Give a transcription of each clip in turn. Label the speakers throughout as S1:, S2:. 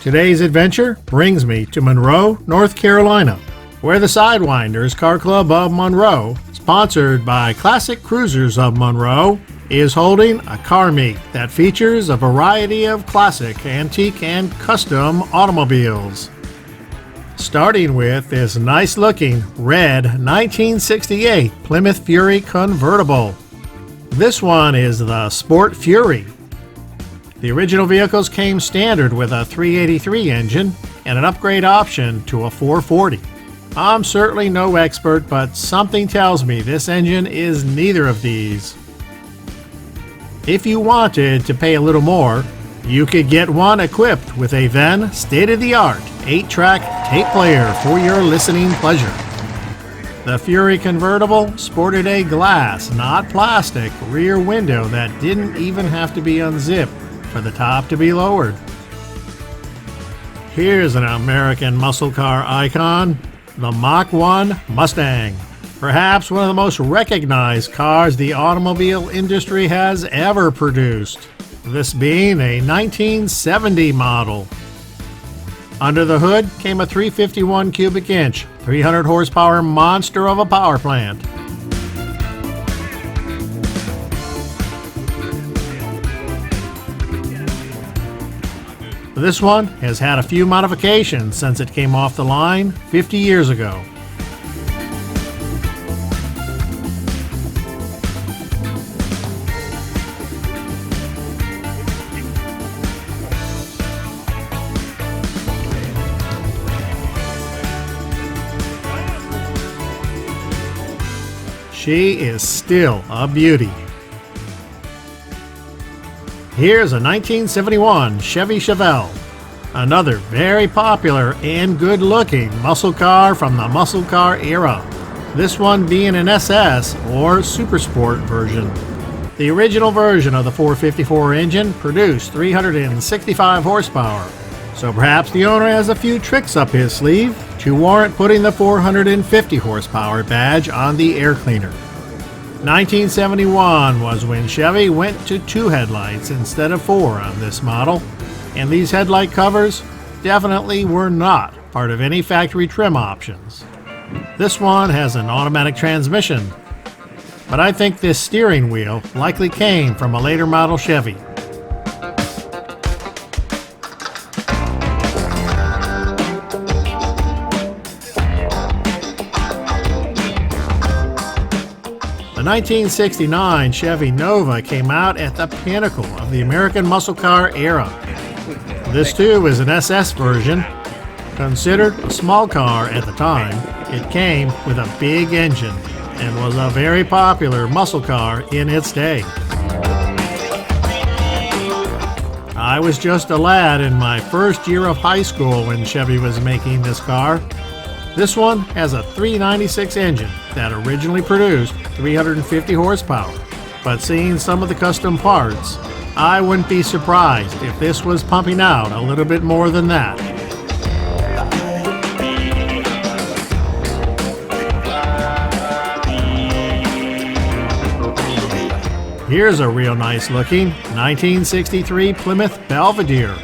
S1: Today's adventure brings me to Monroe, North Carolina, where the Sidewinders Car Club of Monroe, sponsored by Classic Cruisers of Monroe, is holding a car meet that features a variety of classic, antique, and custom automobiles. Starting with this nice-looking red 1968 Plymouth Fury convertible. This one is the Sport Fury. The original vehicles came standard with a 383 engine and an upgrade option to a 440. I'm certainly no expert, but something tells me this engine is neither of these. If you wanted to pay a little more, you could get one equipped with a then state-of-the-art 8-track tape player for your listening pleasure. The Fury convertible sported a glass, not plastic, rear window that didn't even have to be unzipped for the top to be lowered. Here's an American muscle car icon, the Mach 1 Mustang. Perhaps one of the most recognized cars the automobile industry has ever produced, this being a 1970 model. Under the hood came a 351 cubic inch, 300 horsepower monster of a power plant. This one has had a few modifications since it came off the line 50 years ago. She is still a beauty. Here's a 1971 Chevy Chevelle, another very popular and good-looking muscle car from the muscle car era, this one being an SS or Super Sport version. The original version of the 454 engine produced 365 horsepower, so perhaps the owner has a few tricks up his sleeve to warrant putting the 450 horsepower badge on the air cleaner. 1971 was when Chevy went to 2 headlights instead of 4 on this model, and these headlight covers definitely were not part of any factory trim options. This one has an automatic transmission, but I think this steering wheel likely came from a later model Chevy. The 1969 Chevy Nova came out at the pinnacle of the American muscle car era. This too is an SS version. Considered a small car at the time, it came with a big engine and was a very popular muscle car in its day. I was just a lad in my first year of high school when Chevy was making this car. This one has a 396 engine that originally produced 350 horsepower, but seeing some of the custom parts, I wouldn't be surprised if this was pumping out a little bit more than that. Here's a real nice looking 1963 Plymouth Belvedere.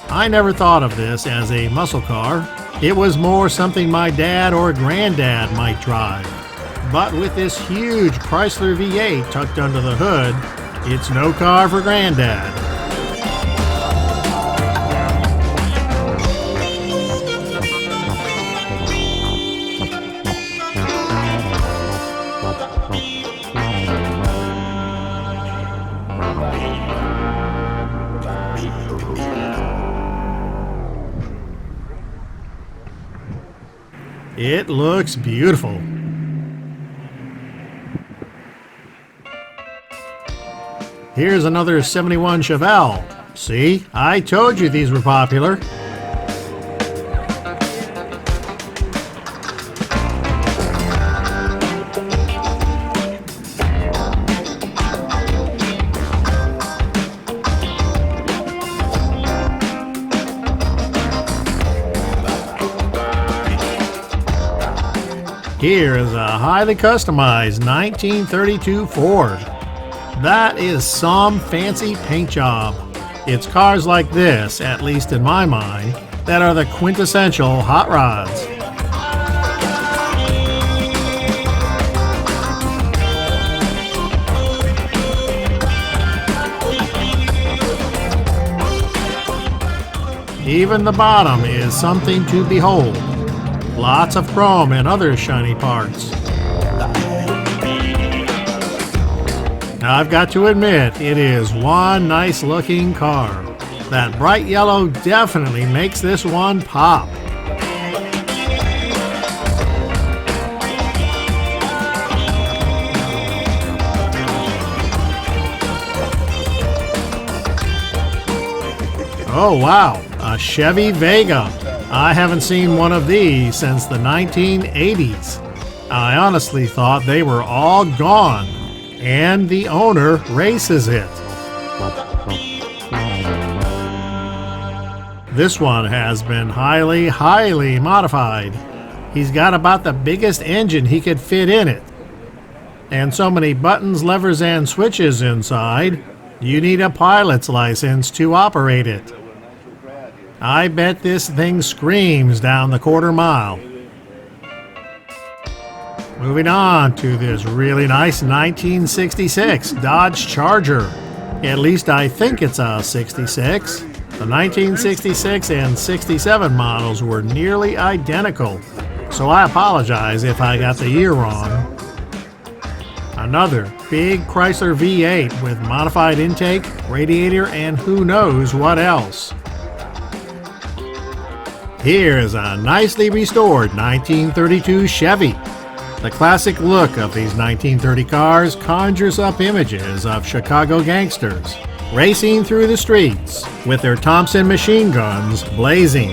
S1: I never thought of this as a muscle car. It was more something my dad or granddad might drive. But with this huge Chrysler V8 tucked under the hood, it's no car for granddad. It looks beautiful. Here's another 71 Chevelle. See, I told you these were popular. Here is a highly customized 1932 Ford. That is some fancy paint job. It's cars like this, at least in my mind, that are the quintessential hot rods. Even the bottom is something to behold. Lots of chrome and other shiny parts. Now I've got to admit, it is one nice looking car. That bright yellow definitely makes this one pop. Oh wow, a Chevy Vega. I haven't seen one of these since the 1980s. I honestly thought they were all gone, and the owner races it. This one has been highly modified. He's got about the biggest engine he could fit in it. And so many buttons, levers, and switches inside, you need a pilot's license to operate it. I bet this thing screams down the quarter mile. Moving on to this really nice 1966 Dodge Charger. At least I think it's a 66. The 1966 and 67 models were nearly identical, so I apologize if I got the year wrong. Another big Chrysler V8 with modified intake, radiator, and who knows what else. Here's a nicely restored 1932 Chevy. The classic look of these 1930 cars conjures up images of Chicago gangsters racing through the streets with their Thompson machine guns blazing.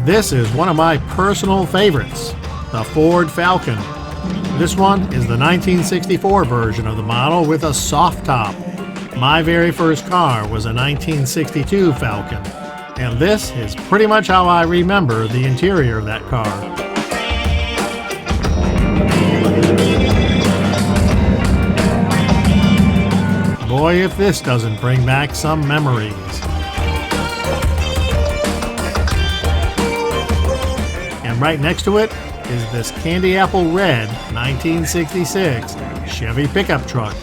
S1: This is one of my personal favorites, the Ford Falcon. This one is the 1964 version of the model with a soft top. My very first car was a 1962 Falcon, and this is pretty much how I remember the interior of that car. Boy, if this doesn't bring back some memories. And right next to it is this candy apple red 1966 Chevy pickup truck.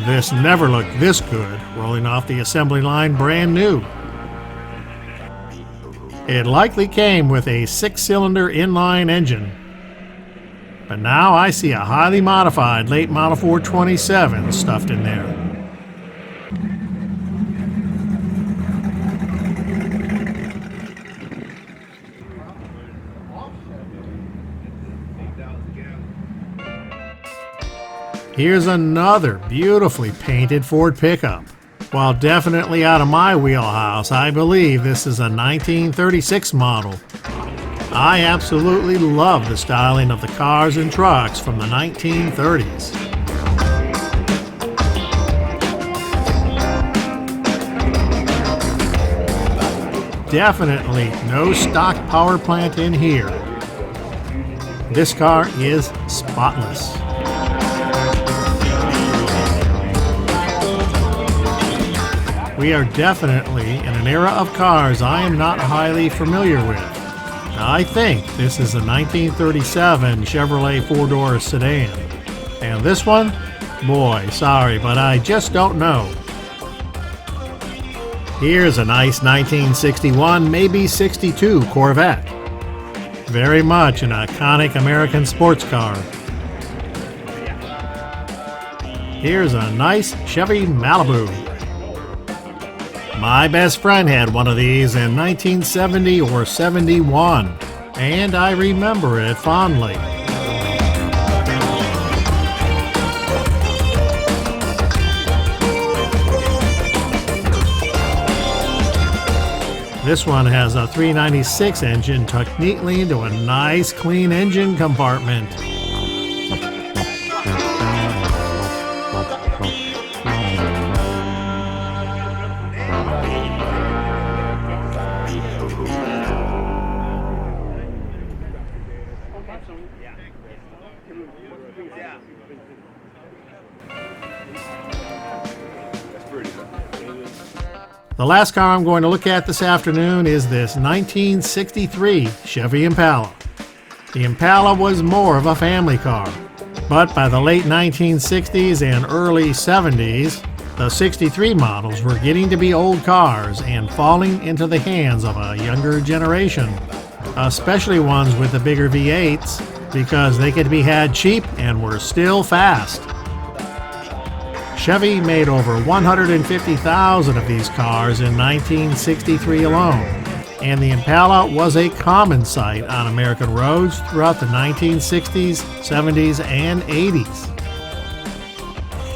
S1: This never looked this good, rolling off the assembly line brand new. It likely came with a 6-cylinder inline engine. But now I see a highly modified late model 427 stuffed in there. Here's another beautifully painted Ford pickup. While definitely out of my wheelhouse, I believe this is a 1936 model. I absolutely love the styling of the cars and trucks from the 1930s. Definitely no stock power plant in here. This car is spotless. We are definitely in an era of cars I am not highly familiar with. I think this is a 1937 Chevrolet 4-door sedan. And this one? Boy, sorry, but I just don't know. Here's a nice 1961, maybe 62 Corvette. Very much an iconic American sports car. Here's a nice Chevy Malibu. My best friend had one of these in 1970 or 71, and I remember it fondly. This one has a 396 engine tucked neatly into a nice clean engine compartment. The last car I'm going to look at this afternoon is this 1963 Chevy Impala. The Impala was more of a family car, but by the late 1960s and early 70s, the 63 models were getting to be old cars and falling into the hands of a younger generation, especially ones with the bigger V8s, because they could be had cheap and were still fast. Chevy made over 150,000 of these cars in 1963 alone, and the Impala was a common sight on American roads throughout the 1960s, 70s, and 80s.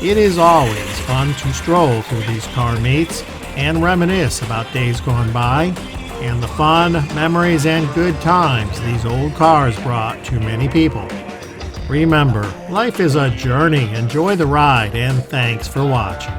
S1: It is always fun to stroll through these car meets and reminisce about days gone by and the fun, memories, and good times these old cars brought to many people. Remember, life is a journey. Enjoy the ride, and thanks for watching.